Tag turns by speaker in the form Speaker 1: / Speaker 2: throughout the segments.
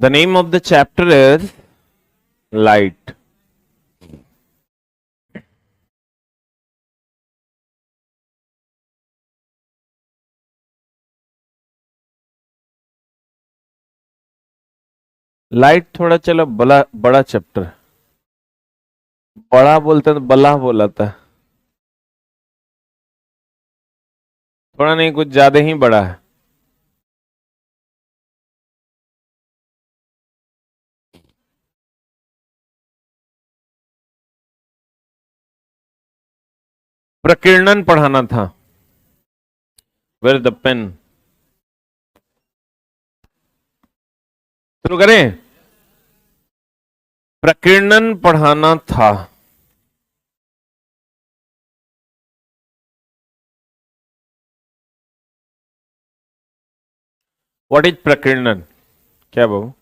Speaker 1: The name of the chapter is light. Light थोड़ा चलो बड़ा बड़ा चैप्टर, बड़ा बोलते तो बला बोला था, थोड़ा नहीं कुछ ज्यादा ही बड़ा है। प्रकीर्णन पढ़ाना था। Where the pen? शुरू करें? प्रकीर्णन पढ़ाना था। व्हाट इज प्रकीर्णन? क्या बाबू?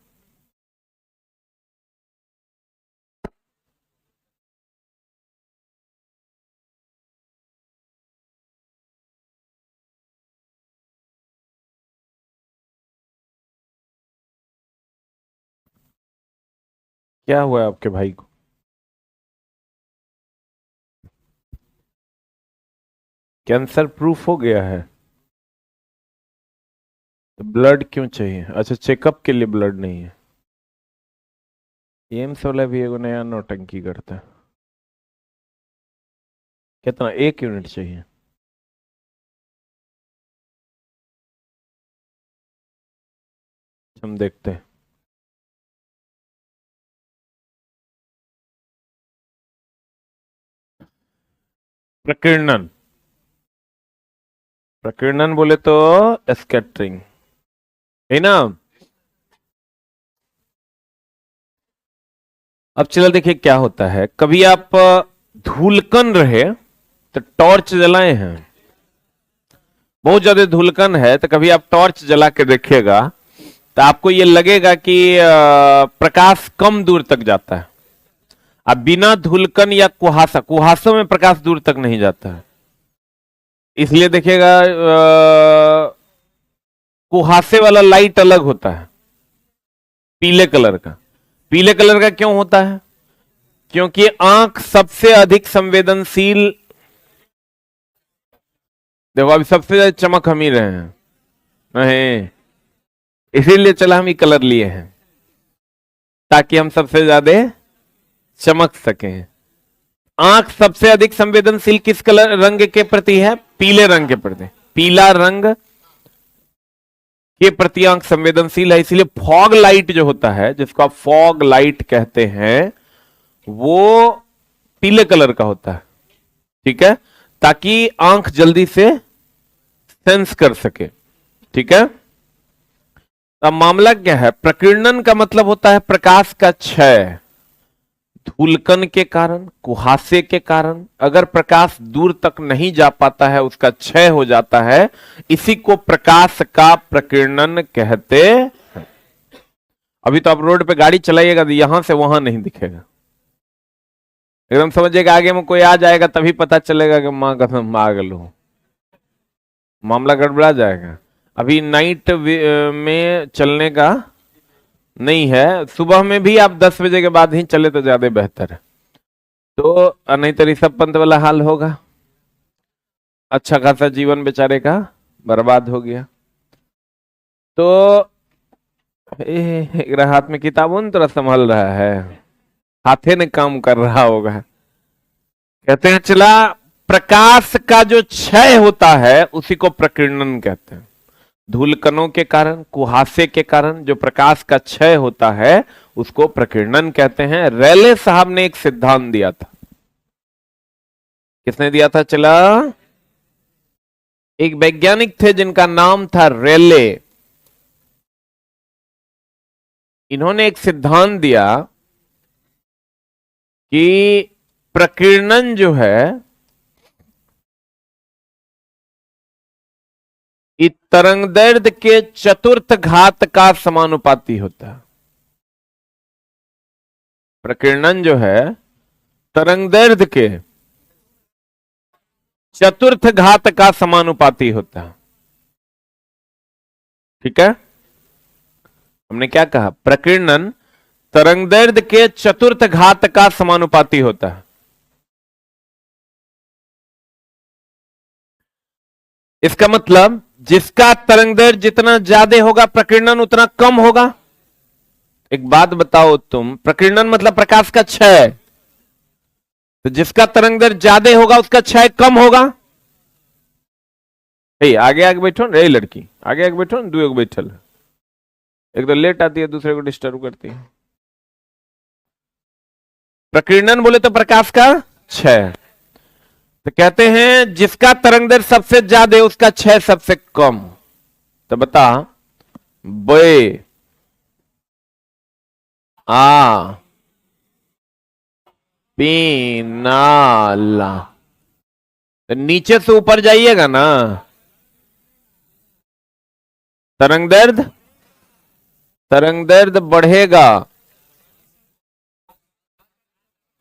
Speaker 1: क्या हुआ आपके भाई को? कैंसर प्रूफ हो गया है? तो ब्लड क्यों चाहिए? अच्छा, चेकअप के लिए ब्लड नहीं है। एम्स वाला भी एगो नया नौटंकी करता है। कितना? 1 यूनिट चाहिए? हम देखते हैं। प्रकीर्णन, प्रकीर्णन बोले तो स्कैटरिंग है ना। अब चलो देखिए क्या होता है। कभी आप धूलकन रहे तो टॉर्च जलाए हैं? बहुत ज्यादा धूलकन है तो कभी आप टॉर्च जला के देखिएगा तो आपको ये लगेगा कि प्रकाश कम दूर तक जाता है। अब बिना धूलकन या कुहासा, कुहासों में प्रकाश दूर तक नहीं जाता है, इसलिए देखिएगा कुहासे वाला लाइट अलग होता है, पीले कलर का। पीले कलर का क्यों होता है? क्योंकि आंख सबसे अधिक संवेदनशील। देखो अभी सबसे ज्यादा चमक हम ही रहे हैं, नहीं इसीलिए चला हम ही कलर लिए हैं ताकि हम सबसे ज्यादा चमक सकें। आंख सबसे अधिक संवेदनशील किस कलर रंग के प्रति है? पीले रंग के प्रति। पीला रंग के प्रति आंख संवेदनशील है, इसलिए फॉग लाइट जो होता है, जिसको आप फॉग लाइट कहते हैं, वो पीले कलर का होता है। ठीक है, ताकि आंख जल्दी से सेंस कर सके। ठीक है, अब मामला क्या है? प्रकीर्णन का मतलब होता है प्रकाश का क्षय। धूलकन के कारण, कुहासे के कारण अगर प्रकाश दूर तक नहीं जा पाता है, उसका क्षय हो जाता है, इसी को प्रकाश का प्रकीर्णन कहते हैं। अभी तो आप रोड पे गाड़ी चलाइएगा तो यहां से वहां नहीं दिखेगा, एकदम समझिएगा आगे में कोई आ जाएगा तभी पता चलेगा कि मां कसम पागल हो, मामला गड़बड़ा जाएगा। अभी नाइट में चलने का नहीं है, सुबह में भी आप 10 बजे के बाद ही चले तो ज्यादा बेहतर है। तो नहीं तो ऋषभ पंत वाला हाल होगा, अच्छा खासा जीवन बेचारे का बर्बाद हो गया। तो एक हाथ में किताबों ने तरह संभल रहा है, हाथे ने काम कर रहा होगा। कहते हैं चला प्रकाश का जो क्षय होता है उसी को प्रकीर्णन कहते हैं। धूलकणों के कारण, कुहासे के कारण जो प्रकाश का क्षय होता है उसको प्रकीर्णन कहते हैं। रेले साहब ने एक सिद्धांत दिया था। किसने दिया था? चला एक वैज्ञानिक थे जिनका नाम था रेले। इन्होंने एक सिद्धांत दिया कि प्रकीर्णन जो है इस तरंगदैर्ध्य के चतुर्थ घात का समानुपाती होता है। प्रकीर्णन जो है तरंगदैर्ध्य के चतुर्थ घात का समानुपाती होता है। ठीक है, हमने क्या कहा? प्रकीर्णन तरंगदैर्ध्य के चतुर्थ घात का समानुपाती होता है। इसका मतलब जिसका तरंगदैर्ध्य जितना ज्यादा होगा प्रकीर्णन उतना कम होगा। एक बात बताओ तुम, प्रकीर्णन मतलब प्रकाश का क्षय, तो जिसका तरंगदैर्ध्य ज्यादा होगा उसका क्षय कम होगा। आगे आगे बैठो रे लड़की, आगे आगे बैठो, दूसरे को बैठल, एक तो लेट आती है, दूसरे को डिस्टर्ब करती है। प्रकीर्णन बोले तो प्रकाश का क्षय, तो कहते हैं जिसका तरंगदैर्ध्य सबसे ज्यादा है उसका क्षय सबसे कम। तो बता, बे आ पीनाला, तो नीचे से ऊपर जाइएगा ना, तरंगदैर्ध्य बढ़ेगा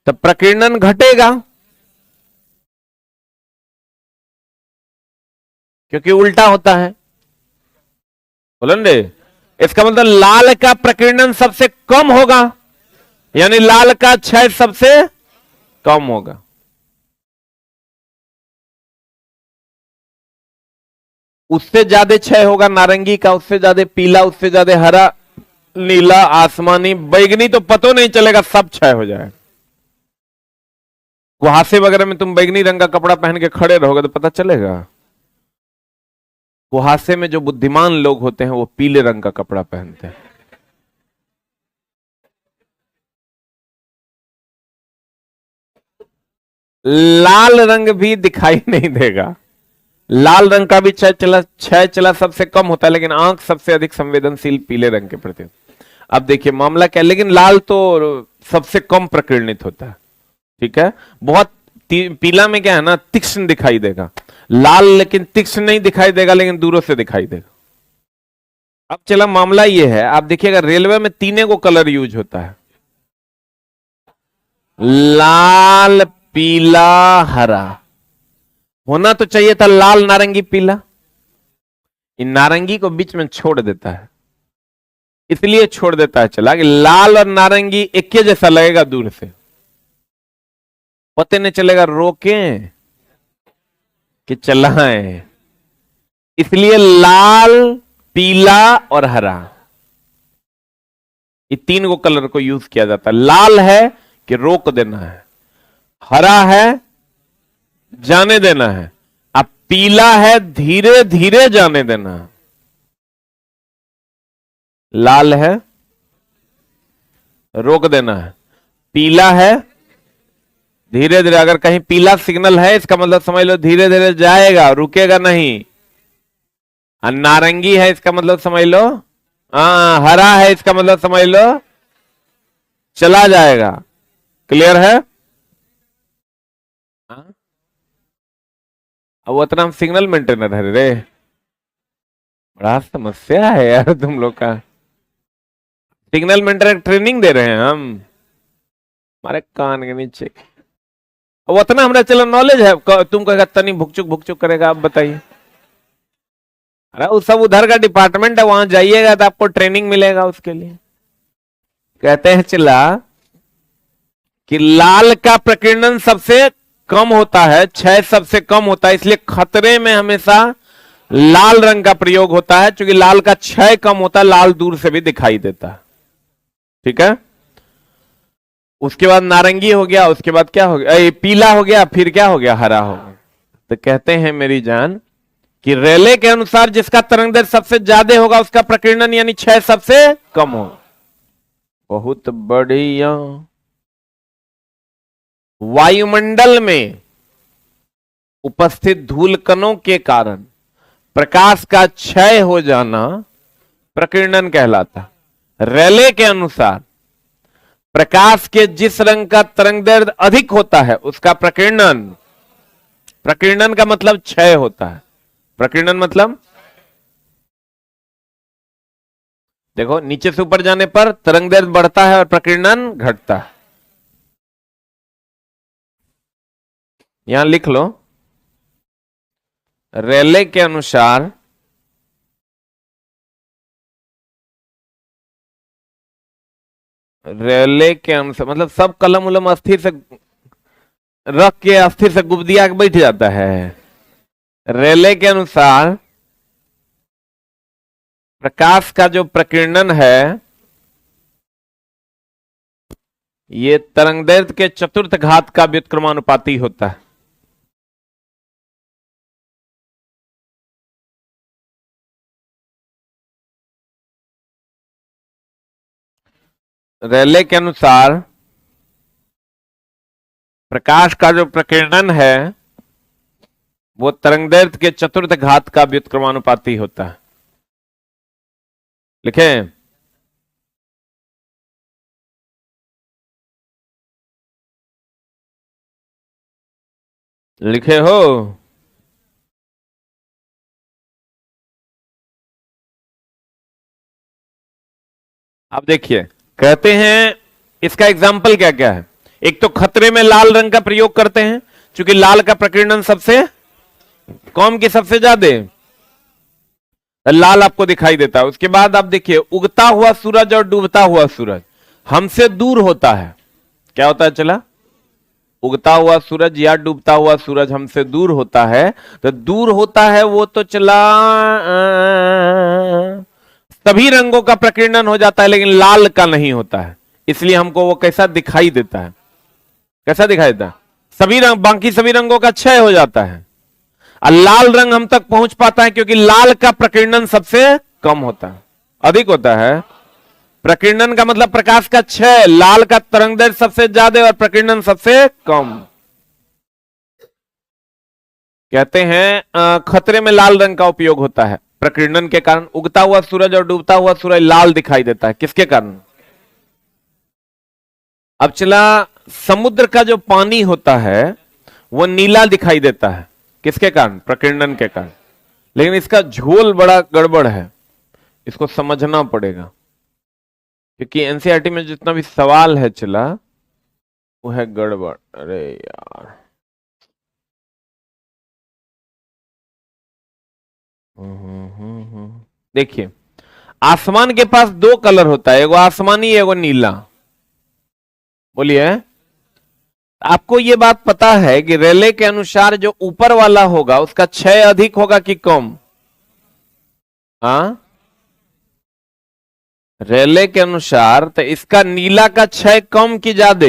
Speaker 1: तो प्रकीर्णन घटेगा, क्योंकि उल्टा होता है। बोलन रे, इसका मतलब लाल का प्रकीर्णन सबसे कम होगा, यानी लाल का क्षय सबसे कम होगा। उससे ज्यादा क्षय होगा नारंगी का, उससे ज्यादा पीला, उससे ज्यादा हरा, नीला, आसमानी, बैगनी तो पता नहीं चलेगा, सब क्षय हो जाएगा। कुहासे वगैरह में तुम बैगनी रंग का कपड़ा पहन के खड़े रहोगे तो पता चलेगा। कुहासे में जो बुद्धिमान लोग होते हैं वो पीले रंग का कपड़ा पहनते हैं। लाल रंग भी दिखाई नहीं देगा, लाल रंग का भी क्षय चला सबसे कम होता है, लेकिन आंख सबसे अधिक संवेदनशील पीले रंग के प्रति। अब देखिए मामला क्या, लेकिन लाल तो सबसे कम प्रकीर्णित होता है, ठीक है। बहुत पीला में क्या है ना, तीक्ष्ण दिखाई देगा, लाल लेकिन तीक्ष्ण नहीं दिखाई देगा, लेकिन दूरों से दिखाई देगा। अब चला मामला ये है, आप देखिएगा रेलवे में तीनों को कलर यूज होता है, लाल, पीला, हरा। होना तो चाहिए था लाल, नारंगी, पीला, इन नारंगी को बीच में छोड़ देता है, इसलिए छोड़ देता है चला कि लाल और नारंगी एक ही जैसा लगेगा दूर से, पता नहीं चलेगा रोकें कि चलाएं, इसलिए लाल, पीला और हरा, ये तीन को कलर को यूज किया जाता है। लाल है कि रोक देना है, हरा है जाने देना है, अब पीला है धीरे धीरे जाने देना है। लाल है रोक देना है, पीला है धीरे धीरे, अगर कहीं पीला सिग्नल है इसका मतलब समझ लो धीरे धीरे जाएगा, रुकेगा नहीं। और नारंगी है इसका मतलब समझ लो, हरा है इसका मतलब समझ लो चला जाएगा। क्लियर है? अब वो इतना हम सिग्नल मेंटेनर है रे, बड़ा समस्या है यार तुम लोग का। सिग्नल मेंटेनर ट्रेनिंग दे रहे हैं हम, हमारे कान के नीचे। वो इतना हमरा चलो नॉलेज है, तुम कहेगा तनी भुकचुक करेगा, आप बताइए। अरे वो सब उधर का डिपार्टमेंट है, वहां जाइएगा तो आपको ट्रेनिंग मिलेगा उसके लिए। कहते हैं चला कि लाल का प्रकीर्णन सबसे कम होता है, क्षय सबसे कम होता है, इसलिए खतरे में हमेशा लाल रंग का प्रयोग होता है, क्योंकि लाल का क्षय कम होता है, लाल दूर से भी दिखाई देता है, ठीक है। उसके बाद नारंगी हो गया, उसके बाद क्या हो गया, पीला हो गया, फिर क्या हो गया, हरा हो गया। तो कहते हैं मेरी जान कि रेले के अनुसार जिसका तरंगदैर्ध्य सबसे ज्यादा होगा उसका प्रकीर्णन यानी क्षय सबसे कम होगा। बहुत बढ़िया। वायुमंडल में उपस्थित धूल कणों के कारण प्रकाश का क्षय हो जाना प्रकीर्णन कहलाता। रेले के अनुसार प्रकाश के जिस रंग का तरंगदैर्ध्य अधिक होता है उसका प्रकीर्णन, प्रकीर्णन का मतलब क्षय होता है। प्रकीर्णन मतलब देखो नीचे से ऊपर जाने पर तरंगदैर्ध्य बढ़ता है और प्रकीर्णन घटता है। यहां लिख लो, रेले के अनुसार रेले के अनुसार मतलब सब कलम उलम अस्थिर से रख के अस्थिर से गुबदिया के बैठ जाता है। रेले के अनुसार प्रकाश का जो प्रकीर्णन है ये तरंगदैर्घ्य के चतुर्थ घात का व्युत्क्रमानुपाती होता है। रेले के अनुसार प्रकाश का जो प्रकीर्णन है वो तरंगदैर्घ्य के चतुर्थ घात का व्युत्क्रमानुपाती होता है। लिखें, लिखे हो? अब देखिए कहते हैं इसका एग्जाम्पल क्या क्या है। एक तो खतरे में लाल रंग का प्रयोग करते हैं क्योंकि लाल का प्रकीर्णन सबसे कम की सबसे ज्यादा लाल आपको दिखाई देता है। उसके बाद आप देखिए उगता हुआ सूरज और डूबता हुआ सूरज हमसे दूर होता है। क्या होता है चला? उगता हुआ सूरज या डूबता हुआ सूरज हमसे दूर होता है। तो दूर होता है वो तो चला सभी रंगों का प्रकीर्णन हो जाता है लेकिन लाल का नहीं होता है। इसलिए हमको वो कैसा दिखाई देता है? कैसा दिखाई देता है? सभी रंग बाकी सभी रंगों का क्षय हो जाता है और लाल रंग हम तक पहुंच पाता है क्योंकि लाल का प्रकीर्णन सबसे कम होता है, अधिक होता है। प्रकीर्णन का मतलब प्रकाश का क्षय, लाल का तरंगदैर्घ्य सबसे ज्यादा और प्रकीर्णन सबसे कम। कहते हैं खतरे में लाल रंग का उपयोग होता है प्रकीर्णन के कारण। उगता हुआ सूरज और डूबता हुआ सूरज लाल दिखाई देता है किसके कारण? अब चला समुद्र का जो पानी होता है वो नीला दिखाई देता है किसके कारण? प्रकीर्णन के कारण। लेकिन इसका झोल बड़ा गड़बड़ है, इसको समझना पड़ेगा क्योंकि एनसीईआरटी में जितना भी सवाल है चला वो है गड़बड़। अरे यार देखिए आसमान के पास दो कलर होता है, एगो आसमानी एगो नीला। बोलिए, आपको ये बात पता है कि रेले के अनुसार जो ऊपर वाला होगा उसका क्षय अधिक होगा कि कम? हाँ, रेले के अनुसार तो इसका नीला का क्षय कम कि ज्यादा?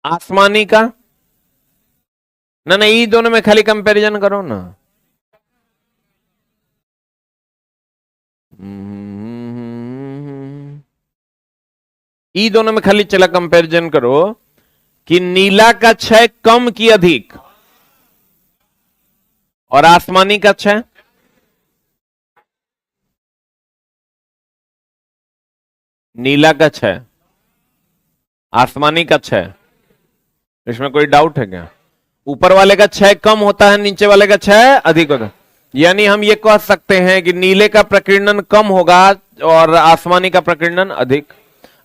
Speaker 1: आसमानी का? ना ये दोनों में खाली कंपैरिजन करो ना। ई दोनों में खाली चला कंपैरिजन करो कि नीला का क्षय कम कि अधिक और आसमानी का क्षय? नीला का क्षय, आसमानी का क्षय। इसमें कोई डाउट है क्या? ऊपर वाले का क्षय कम होता है, नीचे वाले का क्षय अधिक होता है। यानी हम ये कह सकते हैं कि नीले का प्रकीर्णन कम होगा और आसमानी का प्रकीर्णन अधिक।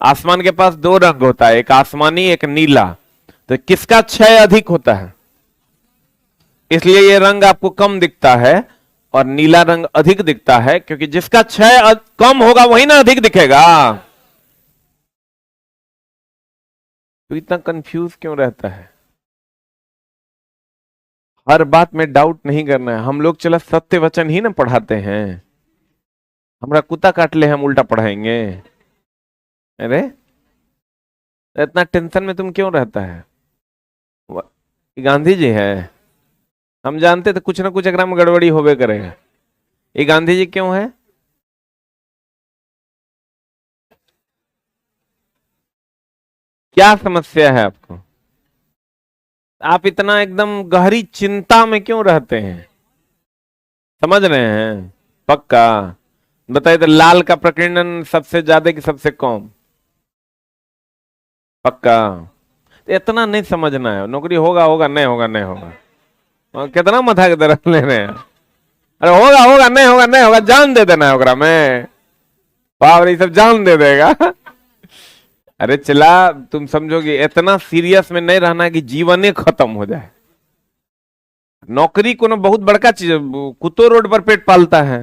Speaker 1: आसमान के पास दो रंग होता है, एक आसमानी एक नीला। तो किसका क्षय अधिक होता है? इसलिए ये रंग आपको कम दिखता है और नीला रंग अधिक दिखता है क्योंकि जिसका क्षय कम होगा वही ना अधिक दिखेगा। तो इतना कंफ्यूज क्यों रहता है? हर बात में डाउट नहीं करना है। हम लोग चला सत्य वचन ही ना पढ़ाते हैं। हमरा कुत्ता काट ले हम उल्टा पढ़ाएंगे? अरे इतना टेंशन में तुम क्यों रहता है? गांधी जी है, हम जानते थे कुछ ना कुछ अगर में गड़बड़ी होबे करेगा। ये गांधी जी क्यों है? क्या समस्या है आपको? आप इतना एकदम गहरी चिंता में क्यों रहते हैं? समझ रहे हैं? पक्का बताइए तो लाल का प्रकीर्णन सबसे ज्यादा कि सबसे कम? पक्का? तो इतना नहीं समझना है, नौकरी होगा होगा नहीं होगा नहीं होगा। कितना माथा के दर्द ले रहे हैं? अरे होगा होगा नहीं होगा नहीं होगा, जान दे देना है ओकरा में। बाप रे सब जान दे देगा। अरे चला तुम समझोगे, इतना सीरियस में नहीं रहना कि जीवन ही खत्म हो जाए। नौकरी को बहुत बड़का चीज, कुत्तो रोड पर पेट पालता है।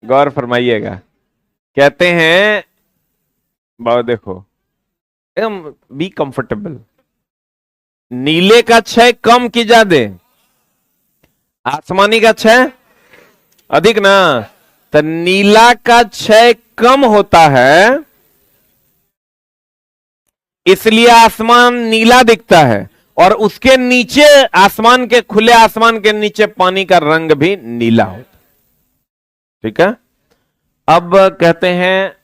Speaker 1: गौर फरमाइएगा। कहते हैं बाबा देखो एकदम बी कंफर्टेबल। नीले का क्षय कम की ज्यादा, आसमानी का क्षय अधिक ना। तो नीला का क्षय कम होता है, इसलिए आसमान नीला दिखता है, और उसके नीचे आसमान के, खुले आसमान के नीचे पानी का रंग भी नीला होता। ठीक है। अब कहते हैं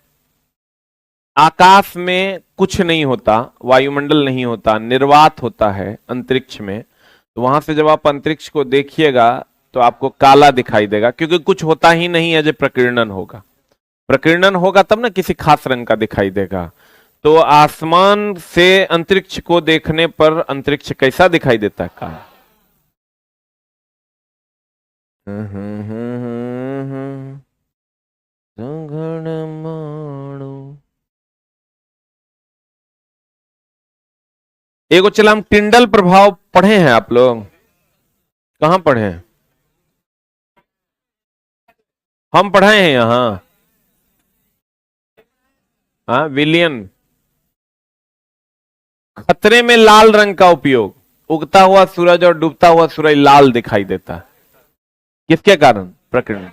Speaker 1: आकाश में कुछ नहीं होता, वायुमंडल नहीं होता, निर्वात होता है अंतरिक्ष में। तो वहां से जब आप अंतरिक्ष को देखिएगा तो आपको काला दिखाई देगा, क्योंकि कुछ होता ही नहीं है। जब प्रकीर्णन होगा, प्रकीर्णन होगा तब ना किसी खास रंग का दिखाई देगा। तो आसमान से अंतरिक्ष को देखने पर अंतरिक्ष कैसा दिखाई देता है? काला। एगो चला हम टिंडल प्रभाव पढ़े हैं, आप लोग कहां पढ़े हैं? हम पढ़ाए हैं यहां। हाँ, विलियन। खतरे में लाल रंग का उपयोग, उगता हुआ सूरज और डूबता हुआ सूरज लाल दिखाई देता है। किसके कारण? प्रकीर्णन।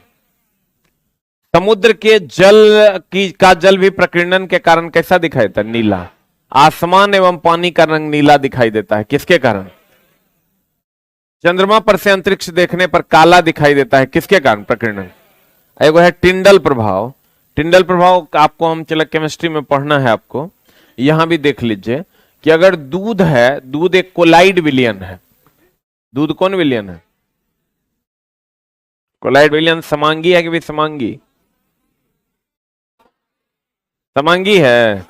Speaker 1: समुद्र के जल का जल भी प्रकीर्णन के कारण कैसा दिखाई देता है? नीला। आसमान एवं पानी का रंग नीला दिखाई देता है, किसके कारण? चंद्रमा पर से अंतरिक्ष देखने पर काला दिखाई देता है, किसके कारण? प्रकीर्णन। एगो है टिंडल प्रभाव। टिंडल प्रभाव आपको हम चला केमिस्ट्री में पढ़ना है आपको। यहां भी देख लीजिए कि अगर दूध है, दूध एक कोलाइड विलियन है। दूध कौन विलियन है? कोलाइड विलियन। समांगी है कि विषमांगी? समांगी है।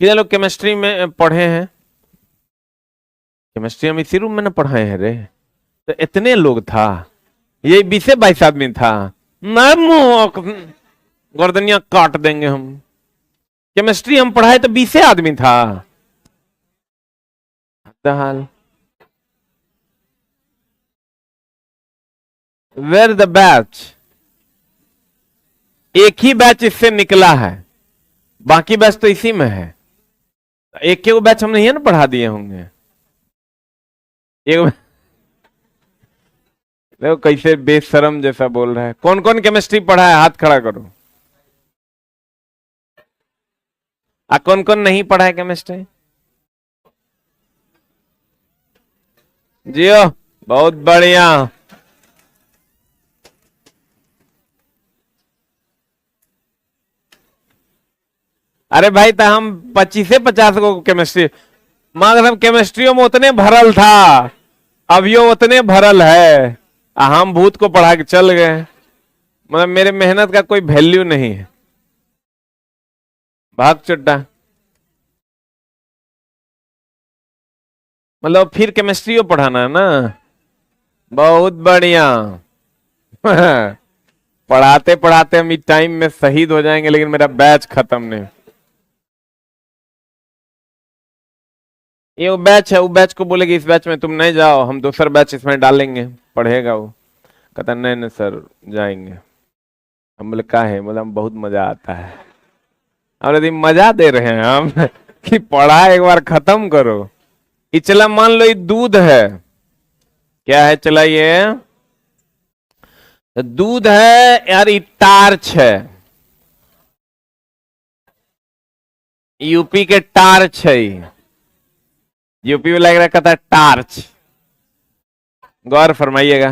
Speaker 1: कितने लोग केमिस्ट्री में पढ़े हैं? केमिस्ट्री हम इसी रूम में ना पढ़ाए हैं रे। तो इतने लोग था, ये 20-22 आदमी था। गर्दनियां काट देंगे हम। केमिस्ट्री हम पढ़ाए तो 20 आदमी था। हाल वेयर द बैच? एक ही बैच इससे निकला है, बाकी बैच तो इसी में है। एक के वो बैच हम नहीं ना पढ़ा दिए होंगे। एक देखो कैसे बेशरम जैसा बोल रहा है। कौन कौन केमिस्ट्री पढ़ा है? हाथ खड़ा करो। कौन कौन नहीं पढ़ा है केमिस्ट्री? जियो, बहुत बढ़िया। अरे भाई तो हम 25 से 50 को केमिस्ट्री, मगर केमिस्ट्री में उतने भरल था, अभियो उतने भरल है। हम भूत को पढ़ा के चल गए। मतलब मेरे मेहनत का कोई वैल्यू नहीं है। भाग चुट्टा। मतलब फिर केमिस्ट्री पढ़ाना है ना? बहुत बढ़िया। पढ़ाते पढ़ाते हम इस टाइम में शहीद हो जाएंगे, लेकिन मेरा बैच खत्म नहीं। ये वो बैच है, वो बैच को बोलेगी इस बैच में तुम नहीं जाओ, हम दूसरा बैच इसमें डालेंगे, पढ़ेगा वो। कहता नहीं नहीं सर जाएंगे। हम बोले का है? बोला बहुत मजा आता है। और मजा दे रहे हैं हम कि पढ़ा एक बार खत्म करो। ये चला मान लो ये दूध है, क्या है? चला ये दूध है यार, ये टार्च है। यूपी के टार्च है। यूपी में लग रहा कहता है टार्च। गौर फरमाइएगा।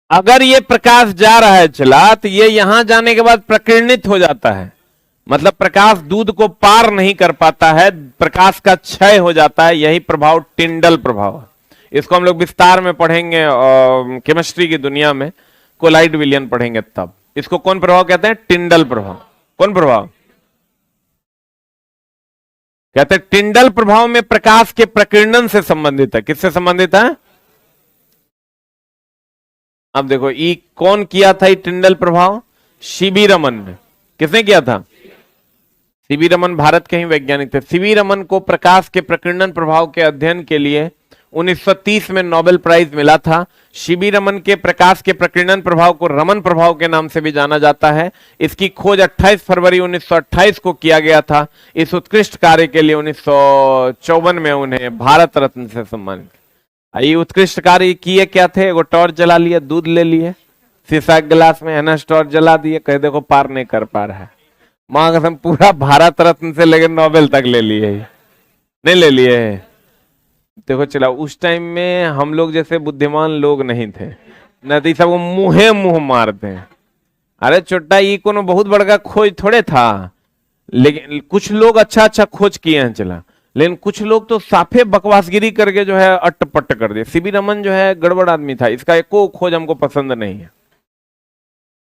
Speaker 1: अगर ये प्रकाश जा रहा है चला, तो ये यहां जाने के बाद प्रकीर्णित हो जाता है। मतलब प्रकाश दूध को पार नहीं कर पाता है, प्रकाश का क्षय हो जाता है। यही प्रभाव टिंडल प्रभाव है। इसको हम लोग विस्तार में पढ़ेंगे केमिस्ट्री की दुनिया में, कोलाइड विलियन पढ़ेंगे तब। इसको कौन प्रभाव कहते हैं? टिंडल प्रभाव। कौन प्रभाव कहते हैं? टिंडल प्रभाव में प्रकाश के प्रकीर्णन से संबंधित है। किससे संबंधित है? अब देखो ये कौन किया था ये टिंडल प्रभाव? सीवी रमन ने। किसने किया था? सीवी रमन भारत के ही वैज्ञानिक थे। सीवी रमन को प्रकाश के प्रकीर्णन प्रभाव के अध्ययन के लिए 1930 में नोबेल प्राइज मिला था। सीवी रमन के प्रकाश के प्रकीर्णन प्रभाव को रमन प्रभाव के नाम से भी जाना जाता है। इसकी खोज 28 फरवरी 1928 को किया गया था। इस उत्कृष्ट कार्य के लिए 1954 में उन्हें भारत रत्न से सम्मानित। ये उत्कृष्ट कार्य किए क्या थे? वो टॉर्च जला लिए, दूध ले लिए, शीशा गिलास में है ना, टॉर्च जला दिए, कह देखो पार नहीं कर पा रहा है। मां कसम पूरा भारत रत्न से लेकर नोबेल तक ले लिए, नहीं ले लिए। देखो चला, उस टाइम में हम लोग जैसे बुद्धिमान लोग नहीं थे, नदी सब मुंहे मुंह मारते हैं। अरे छोटा ये कोनो बहुत बड़का खोज थोड़े था, लेकिन कुछ लोग अच्छा अच्छा खोज किए हैं चला, लेकिन कुछ लोग तो साफे बकवासगिरी करके जो है अट्टपट्ट कर दिए। सीवी रमन जो है गड़बड़ आदमी था, इसका एको खोज हमको पसंद नहीं है।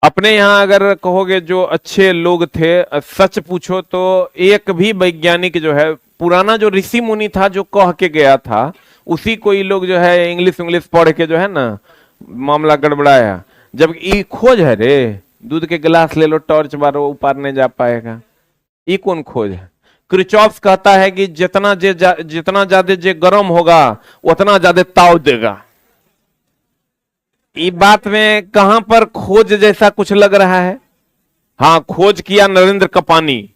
Speaker 1: अपने यहाँ अगर कहोगे जो अच्छे लोग थे, सच पूछो तो एक भी वैज्ञानिक जो है, पुराना जो ऋषि मुनि था जो कह के गया था, उसी कोई लोग जो है इंग्लिश पढ़ के जो है ना मामला गड़बड़ाया। जब ये खोज है रे, दूध के गिलास ले लो, टॉर्च मारो, ऊपर नहीं जा पाएगा, ये कौन खोज है? क्रिचॉफ कहता है कि जितना ज्यादा जे गर्म होगा उतना ज्यादा ताव देगा। इस बात में कहां पर खोज जैसा कुछ लग रहा है? हाँ, खोज किया नरेंद्र कपानी।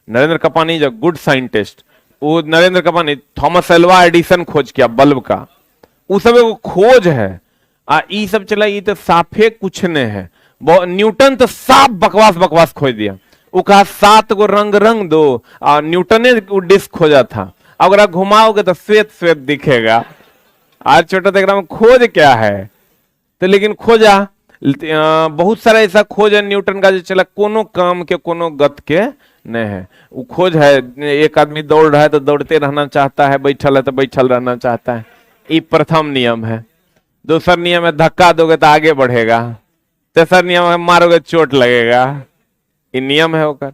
Speaker 1: नरेंद्र कपानी जो गुड साइंटिस्ट, वो Narendra Kapany, Thomas Alva Edison खोज किया बल्ब का, उस सब वो खोज है। ये सब चला, ये तो साफे कुछ ने है। न्यूटन तो साफ बकवास खोज दिया। वो कहा 7 गो रंग दो, न्यूटन ने डिस्क खोजा था, अगर आप घुमाओगे तो श्वेत श्वेत दिखेगा। आज छोटा देख रहा हूं खोज क्या है, तो लेकिन खोजा बहुत सारा ऐसा खोज है न्यूटन का जो चला कोनो काम के कोनो गत के नहीं है। वो खोज है, एक आदमी दौड़ रहा है तो दौड़ते रहना चाहता है, बैठल है तो बैठल रहना चाहता है। ये प्रथम नियम है। दूसरा नियम है धक्का दोगे तो आगे बढ़ेगा। तीसरा नियम है मारोगे चोट लगेगा। ये नियम है होकर,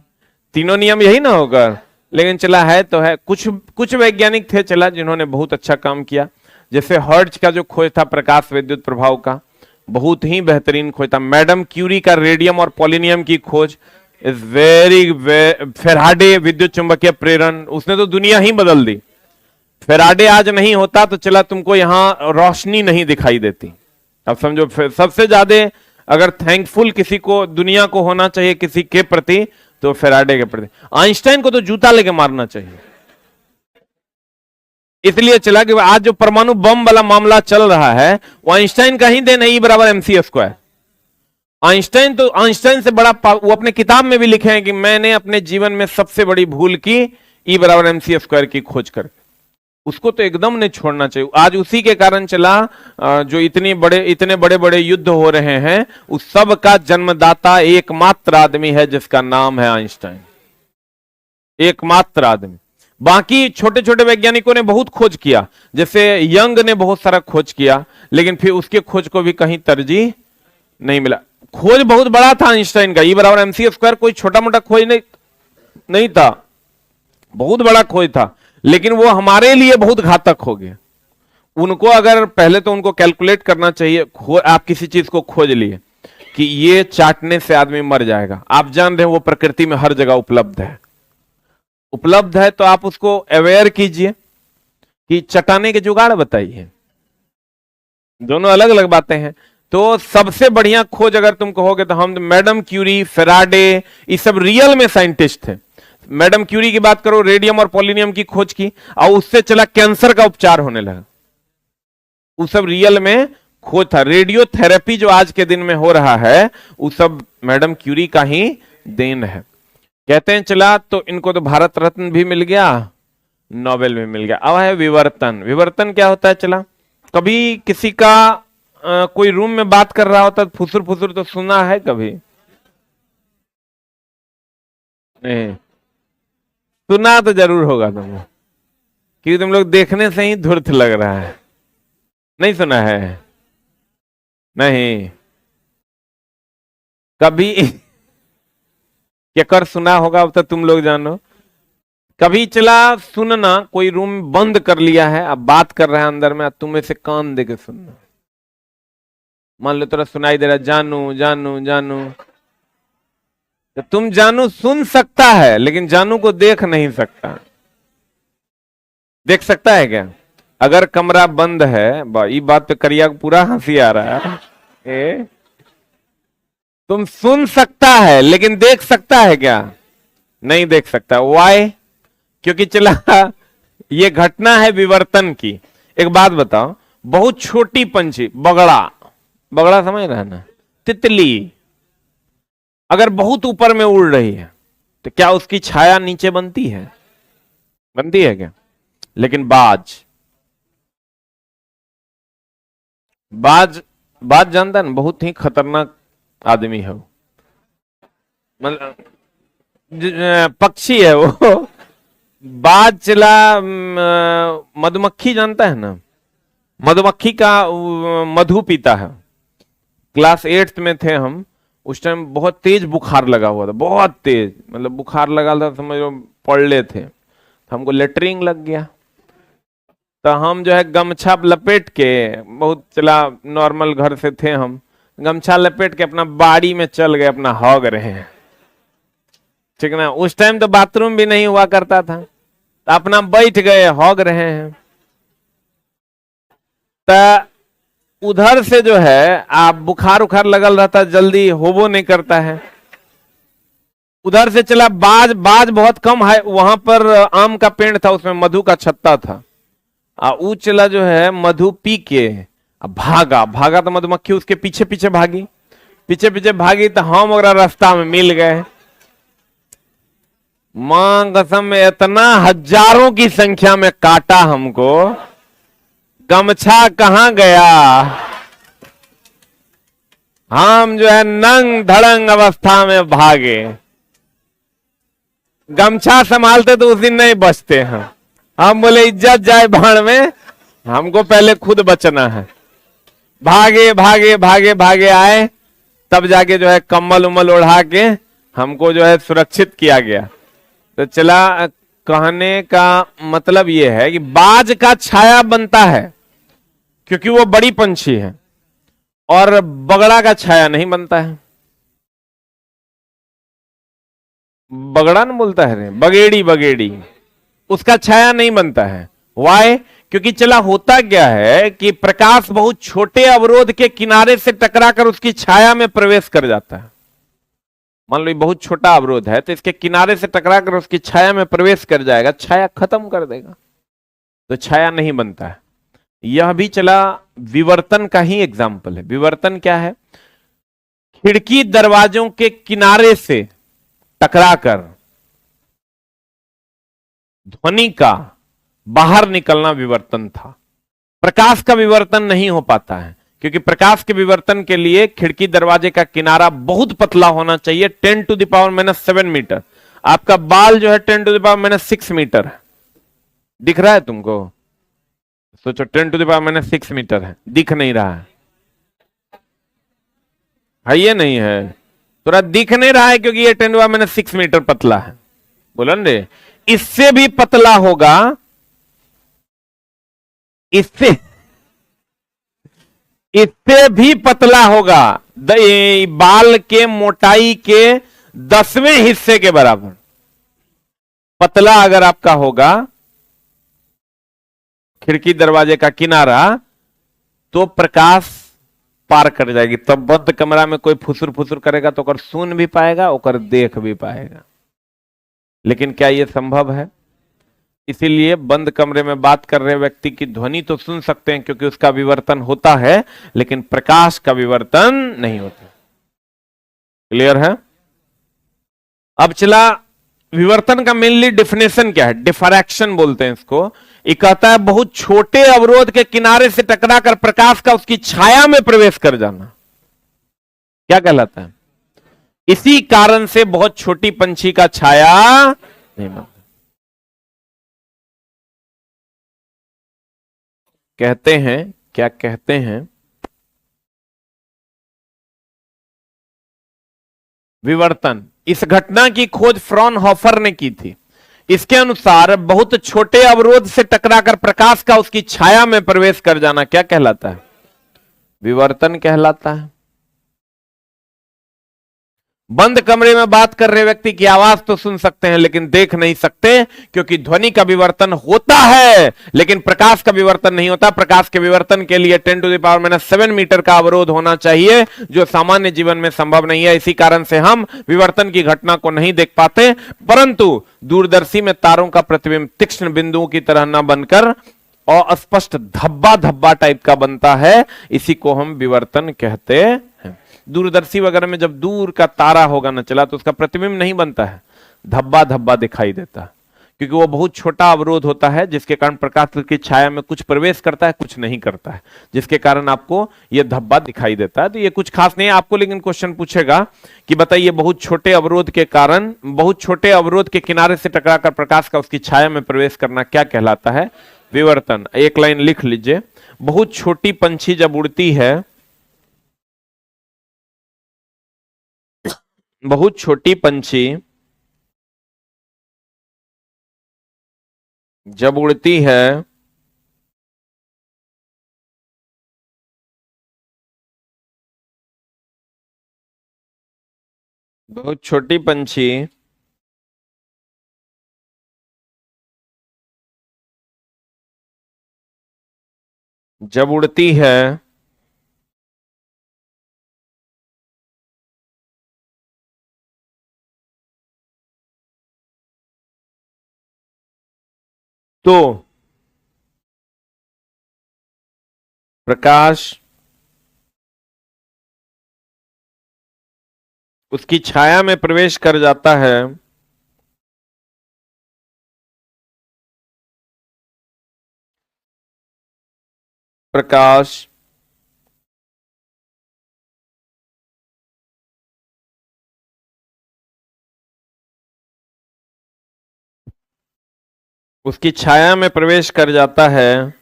Speaker 1: तीनों नियम यही ना होकर, लेकिन चला है तो है। कुछ वैज्ञानिक थे चला जिन्होंने बहुत अच्छा काम किया, जैसे हर्ट्ज का जो खोज था प्रकाश विद्युत प्रभाव का, बहुत ही बेहतरीन खोज था। मैडम क्यूरी का रेडियम और पोलिनियम की खोज इज वेरी फेराडे विद्युत चुंबकीय प्रेरण, उसने तो दुनिया ही बदल दी। फेराडे आज नहीं होता तो चला तुमको यहां रोशनी नहीं दिखाई देती। अब समझो, सबसे ज्यादा अगर थैंकफुल किसी को दुनिया को होना चाहिए किसी के प्रति, तो फेराडे के प्रति। आइंस्टाइन को तो जूता लेके मारना चाहिए। इसलिए चला कि आज जो परमाणु बम वाला मामला चल रहा है वो आइंस्टाइन का ही देन है, E बराबर MC स्क्वायर। आइंस्टाइन से बड़ा, वो अपने किताब में भी लिखे हैं कि मैंने अपने जीवन में सबसे बड़ी भूल की E बराबर MC स्क्वायर की खोज कर। उसको तो एकदम नहीं छोड़ना चाहिए। आज उसी के कारण चला जो इतने बड़े बड़े युद्ध हो रहे हैं, उस सब का जन्मदाता एकमात्र आदमी है जिसका नाम है आइंस्टाइन, एकमात्र आदमी। बाकी छोटे छोटे वैज्ञानिकों ने बहुत खोज किया, जैसे यंग ने बहुत सारा खोज किया, लेकिन फिर उसके खोज को भी कहीं तरजीह नहीं मिला। खोज बहुत बड़ा था आइंस्टाइन का, E बराबर MC स्क्वायर कोई छोटा मोटा खोज नहीं था, बहुत बड़ा खोज था, लेकिन वो हमारे लिए बहुत घातक हो गया। उनको अगर पहले तो उनको कैलकुलेट करना चाहिए, आप किसी चीज को खोज लिए कि ये चाटने से आदमी मर जाएगा, आप जान रहे हैं वो प्रकृति में हर जगह उपलब्ध है, तो आप उसको अवेयर कीजिए कि चटाने के जुगाड़ बताइए। दोनों अलग अलग बातें हैं। तो सबसे बढ़िया खोज अगर तुम कहोगे तो हम मैडम क्यूरी, फेराडे, ये सब रियल में साइंटिस्ट थे। मैडम क्यूरी की बात करो, रेडियम और पोलिनियम की खोज की, और उससे चला कैंसर का उपचार होने लगा। वो सब रियल में खोज था। रेडियोथेरेपी जो आज के दिन में हो रहा है, वो सब मैडम क्यूरी का ही देन है। कहते हैं चला तो इनको तो भारत रत्न भी मिल गया, नोबेल भी मिल गया। अब है विवर्तन। विवर्तन क्या होता है चला, कभी किसी का कोई रूम में बात कर रहा होता फुसुर फुसुर तो सुना है कभी? नहीं सुना तो जरूर होगा तुमको, क्योंकि तुम लोग देखने से ही धूर्त लग रहा है। नहीं सुना है? नहीं कभी क्या कर सुना होगा, अब तो तुम लोग जानो। कभी चला सुनना, कोई रूम बंद कर लिया है, अब बात कर रहा है अंदर में, तुम्हें से कान दे के सुनना। मान लो तेरा सुनाई दे रहा जानू जानू जानू, तो तुम जानू सुन सकता है लेकिन जानू को देख नहीं सकता। देख सकता है क्या? अगर कमरा बंद है, ये बात पे करिया को पूरा हंसी आ रहा है। तुम सुन सकता है लेकिन देख सकता है क्या? नहीं देख सकता। वाई? क्योंकि चला ये घटना है विवर्तन की। एक बात बताओ, बहुत छोटी पंछी, बगड़ा, बगड़ा समझ रहे हैं ना, तितली, अगर बहुत ऊपर में उड़ रही है तो क्या उसकी छाया नीचे बनती है? बनती है क्या? लेकिन बाज, बाज, बाज जानता है ना, बहुत ही खतरनाक आदमी है वो, मतलब पक्षी है वो। बाज चला, मधुमक्खी जानता है ना, मधुमक्खी का मधु पीता है। क्लास 8th में थे हम, उस टाइम बहुत तेज बुखार लगा हुआ था, बहुत तेज, मतलब बुखार लगा था, समझो पड़ले थे, हमको लेटरिंग लग गया। तो हम जो है गमछा लपेट के, बहुत चला नॉर्मल घर से थे हम, गमछा लपेट के अपना बाड़ी में चल गए, अपना हॉग रहे हैं, ठीक ना। उस टाइम तो बाथरूम भी नहीं हुआ करता था, तो अपना बैठ गए, हॉग रहे हैं। तो उधर से जो है आप बुखार उखार लगल रहता, जल्दी होबो नहीं करता है। उधर से चला बाज, बाज बहुत कम है, वहां पर आम का पेड़ था, उसमें मधु का छत्ता था, ऊ चला जो है मधु पी के भागा, भागा तो मधुमक्खी उसके पीछे पीछे भागी, पीछे पीछे भागी, तो हम और रास्ता में मिल गए। मां कसम में इतना हजारों की संख्या में काटा हमको, गमछा कहां गया, हम जो है नंग धड़ंग अवस्था में भागे। गमछा संभालते तो उस दिन नहीं बचते हैं, हम बोले इज्जत जाए भाड़ में, हमको पहले खुद बचना है। भागे भागे भागे भागे आए, तब जाके जो है कम्बल उम्बल ओढ़ा के हमको जो है सुरक्षित किया गया। तो चला, कहने का मतलब यह है कि बाज का छाया बनता है क्योंकि वो बड़ी पंछी है, और बगड़ा का छाया नहीं बनता है। बगड़ा न बोलता है रे, बगेड़ी, बगेड़ी, उसका छाया नहीं बनता है। वाई? क्योंकि चला होता क्या है कि प्रकाश बहुत छोटे अवरोध के किनारे से टकराकर उसकी छाया में प्रवेश कर जाता है। मान लो ये बहुत छोटा अवरोध है, तो इसके किनारे से टकराकर उसकी छाया में प्रवेश कर जाएगा, छाया खत्म कर देगा, तो छाया नहीं बनता है। यह भी चला विवर्तन का ही एग्जाम्पल है। विवर्तन क्या है? खिड़की दरवाजों के किनारे से टकराकर ध्वनि का बाहर निकलना विवर्तन था। प्रकाश का विवर्तन नहीं हो पाता है, क्योंकि प्रकाश के विवर्तन के लिए खिड़की दरवाजे का किनारा बहुत पतला होना चाहिए, 10⁻⁻7 मीटर। आपका बाल जो है 10⁻⁻6 मीटर है, दिख रहा है तुमको? सोचो 10⁻⁻6 मीटर है, दिख नहीं रहा है ये नहीं है, थोड़ा दिख नहीं रहा है क्योंकि ये 10⁻6 मीटर पतला है। बोला रे, इससे भी पतला होगा, इससे भी पतला होगा, बाल के मोटाई के 10वें हिस्से के बराबर पतला अगर आपका होगा खिड़की दरवाजे का किनारा, तो प्रकाश पार कर जाएगी। तब बंद कमरा में कोई फुसुर फुसुर करेगा तो ओकर सुन भी पाएगा, ओकर देख भी पाएगा। लेकिन क्या यह संभव है? इसीलिए बंद कमरे में बात कर रहे व्यक्ति की ध्वनि तो सुन सकते हैं क्योंकि उसका विवर्तन होता है, लेकिन प्रकाश का विवर्तन नहीं होता। क्लियर है? अब चला, विवर्तन का मेनली डेफिनेशन क्या है? डिफ्रैक्शन बोलते हैं इसको। ये कहता है बहुत छोटे अवरोध के किनारे से टकराकर प्रकाश का उसकी छाया में प्रवेश कर जाना। क्या कहलाता है? इसी कारण से बहुत छोटी पंछी का छाया नहीं बनता। कहते हैं, क्या कहते हैं, विवर्तन, इस घटना की खोज फ्रॉनहोफर ने की थी। इसके अनुसार बहुत छोटे अवरोध से टकराकर प्रकाश का उसकी छाया में प्रवेश कर जाना क्या कहलाता है? विवर्तन कहलाता है। बंद कमरे में बात कर रहे व्यक्ति की आवाज तो सुन सकते हैं लेकिन देख नहीं सकते, क्योंकि ध्वनि का विवर्तन होता है लेकिन प्रकाश का विवर्तन नहीं होता। प्रकाश के विवर्तन के लिए 10⁻⁷ मीटर का अवरोध होना चाहिए, जो सामान्य जीवन में संभव नहीं है। इसी कारण से हम विवर्तन की घटना को नहीं देख पाते, परंतु दूरदर्शी में तारों का प्रतिबिंब तीक्ष्ण बिंदुओं की तरह न बनकर और स्पष्ट धब्बा धब्बा टाइप का बनता है, इसी को हम विवर्तन कहते हैं। दूरदर्शी वगैरह में जब दूर का तारा होगा ना चला तो उसका प्रतिबिंब नहीं बनता है, धब्बा धब्बा दिखाई देता है, क्योंकि वो बहुत छोटा अवरोध होता है जिसके कारण प्रकाश की छाया में कुछ प्रवेश करता है कुछ नहीं करता है, जिसके कारण आपको ये धब्बा दिखाई देता है। तो ये कुछ खास नहीं है आपको, लेकिन क्वेश्चन पूछेगा कि बताइए बहुत छोटे अवरोध के कारण, बहुत छोटे अवरोध के किनारे से टकराकर प्रकाश का उसकी छाया में प्रवेश करना क्या कहलाता है? विवर्तन। एक लाइन लिख लीजिए, बहुत छोटी पंछी जब उड़ती है, बहुत छोटी पंछी जब उड़ती है बहुत छोटी पंछी जब उड़ती है तो प्रकाश उसकी छाया में प्रवेश कर जाता है, प्रकाश उसकी छाया में प्रवेश कर जाता है,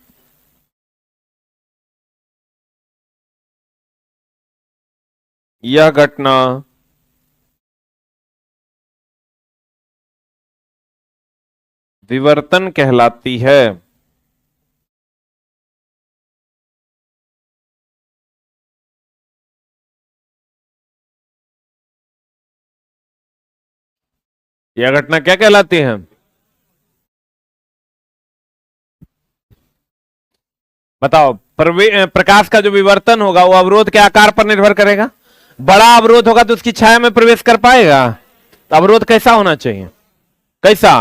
Speaker 1: यह घटना विवर्तन कहलाती है। यह घटना क्या कहलाती है? बताओ। प्रकाश का जो विवर्तन होगा वो अवरोध के आकार पर निर्भर करेगा। बड़ा अवरोध होगा तो उसकी छाया में प्रवेश कर पाएगा। तो अवरोध कैसा होना चाहिए? कैसा?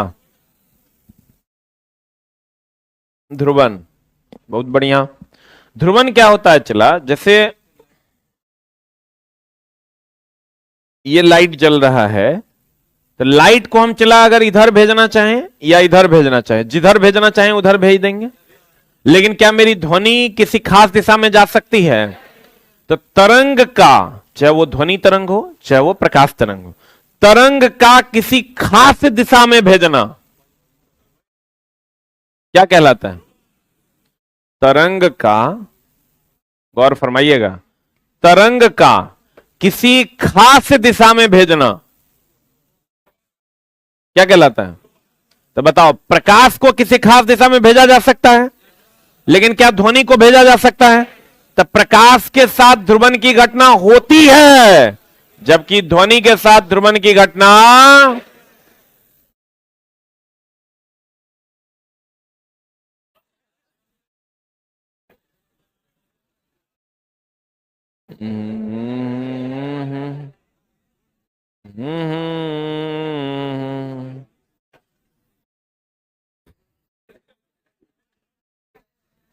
Speaker 1: ध्रुवन। बहुत बढ़िया। ध्रुवन क्या होता है? चला, जैसे ये लाइट जल रहा है तो लाइट को हम चला अगर इधर भेजना चाहें या इधर भेजना चाहें, जिधर भेजना चाहें उधर भेज देंगे, लेकिन क्या मेरी ध्वनि किसी खास दिशा में जा सकती है? तो तरंग का, चाहे वो ध्वनि तरंग हो चाहे वो प्रकाश तरंग हो, तरंग का किसी खास दिशा में भेजना क्या कहलाता है? तरंग का, गौर फरमाइएगा, तरंग का किसी खास दिशा में भेजना क्या कहलाता है? तो बताओ, प्रकाश को किसी खास दिशा में भेजा जा सकता है, लेकिन क्या ध्वनि को भेजा जा सकता है? तो प्रकाश के साथ ध्रुवन की घटना होती है, जबकि ध्वनि के साथ ध्रुवन की घटना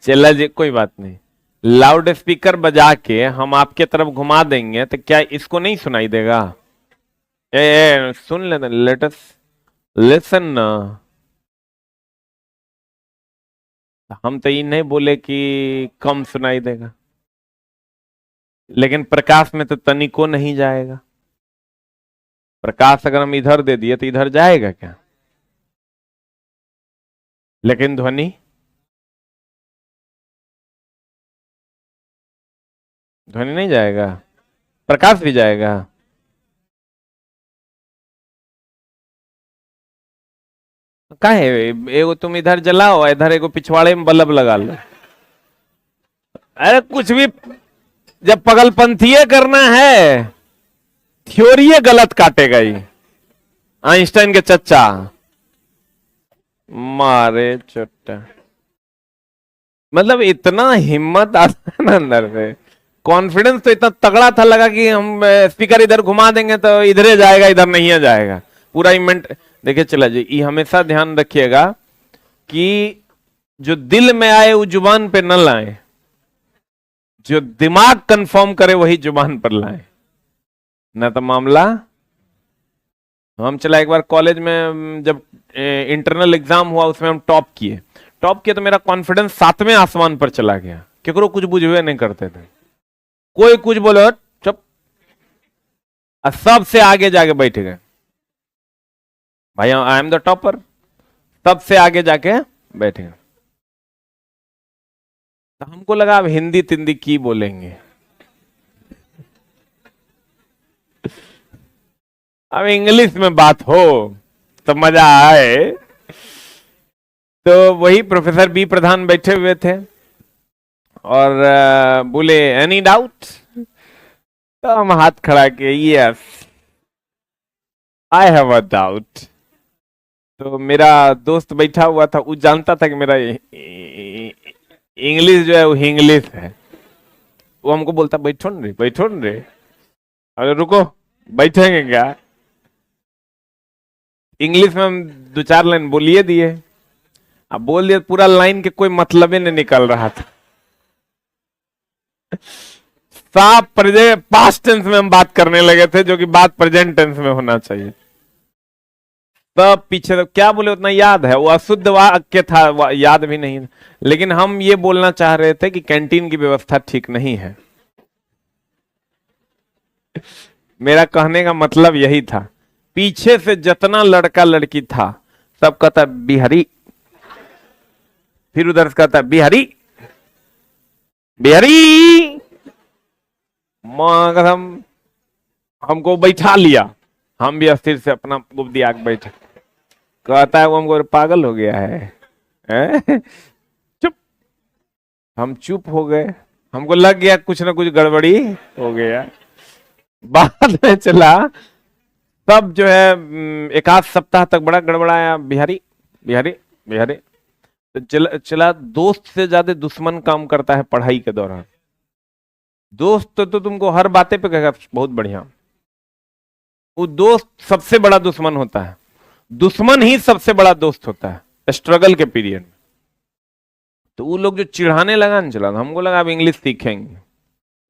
Speaker 1: चला जी, कोई बात नहीं। लाउड स्पीकर बजा के हम आपके तरफ घुमा देंगे तो क्या इसको नहीं सुनाई देगा? सुन लेना, लेट अस लिसन ना। हम तो ये नहीं बोले कि कम सुनाई देगा, लेकिन प्रकाश में तो तनिको नहीं जाएगा। प्रकाश अगर हम इधर दे दिए तो इधर जाएगा क्या? लेकिन ध्वनि, ध्वनि नहीं जाएगा, प्रकाश भी जाएगा। काहे? एगो तुम इधर जलाओ, इधर एगो पिछवाड़े में बल्ब लगा लो। अरे कुछ भी, जब पगलपंथी करना है थ्योरी गलत काटेगा ये, आइंस्टाइन के चच्चा मारे चुट्टा। मतलब इतना हिम्मत आता है ना अंदर से, कॉन्फिडेंस तो इतना तगड़ा था, लगा कि हम स्पीकर इधर घुमा देंगे तो इधर जाएगा, इधर नहीं जाएगा, पूरा इवेंट। देखिए चला जी, ये हमेशा ध्यान रखिएगा कि जो दिल में आए वो जुबान पे न लाए, जो दिमाग कंफर्म करे वही जुबान पर लाए, ना तो मामला। हम चला एक बार कॉलेज में जब इंटरनल एग्जाम हुआ, उसमें हम टॉप किए तो मेरा कॉन्फिडेंस 7वें आसमान पर चला गया, केकरो कुछ बुझवे नहीं करते थे, कोई कुछ बोलो चुप, सबसे आगे जाके बैठ गए, भाई आई एम द टॉपर, सबसे आगे जाके बैठ गए। तो हमको लगा अब हिंदी तिंदी की बोलेंगे, अब इंग्लिश में बात हो तो मजा आए। तो वही प्रोफेसर बी प्रधान बैठे हुए थे और बोले एनी डाउट, तो हम हाथ खड़ा किए, yes I have a doubt. तो मेरा दोस्त बैठा हुआ था, वो जानता था कि मेरा इंग्लिश जो है वो हिंग्लिश है, वो हमको बोलता बैठो न रे, बैठो न रे, अरे रुको बैठेंगे क्या। इंग्लिश में हम 2-4 लाइन बोलिए दिए, अब बोल दिया पूरा लाइन के कोई मतलब ही नहीं निकल रहा था, साफ पास्ट टेंस में हम बात करने लगे थे, जो कि बात प्रेजेंट टेंस में होना चाहिए। तब पीछे तो क्या बोले उतना याद है, वो अशुद्ध वाक्य था, याद भी नहीं, लेकिन हम ये बोलना चाह रहे थे कि कैंटीन की व्यवस्था ठीक नहीं है। मेरा कहने का मतलब यही था, पीछे से जितना लड़का लड़की था सब कहता बिहारी, फिर उधर से कहता बिहारी बिहारी, मगर हमको बैठा लिया, हम भी अस्थिर से अपना गुब्दी आग बैठे, कहता है वो हमको पागल हो गया है? चुप, हम चुप हो गए, हमको लग गया कुछ ना कुछ गड़बड़ी हो गया। बाद में चला तब जो है 1 आध सप्ताह तक बड़ा गड़बड़ाया, बिहारी बिहारी बिहारी। तो चला दोस्त से ज्यादा दुश्मन काम करता है पढ़ाई के दौरान। दोस्त तो तुमको हर बातें पे कहेगा बहुत बढ़िया, वो दोस्त सबसे बड़ा दुश्मन होता है, दुश्मन ही सबसे बड़ा दोस्त होता है स्ट्रगल के पीरियड में। तो वो लोग जो चिढ़ाने लगा ना, चला हमको लगा अब इंग्लिश सीखेंगे,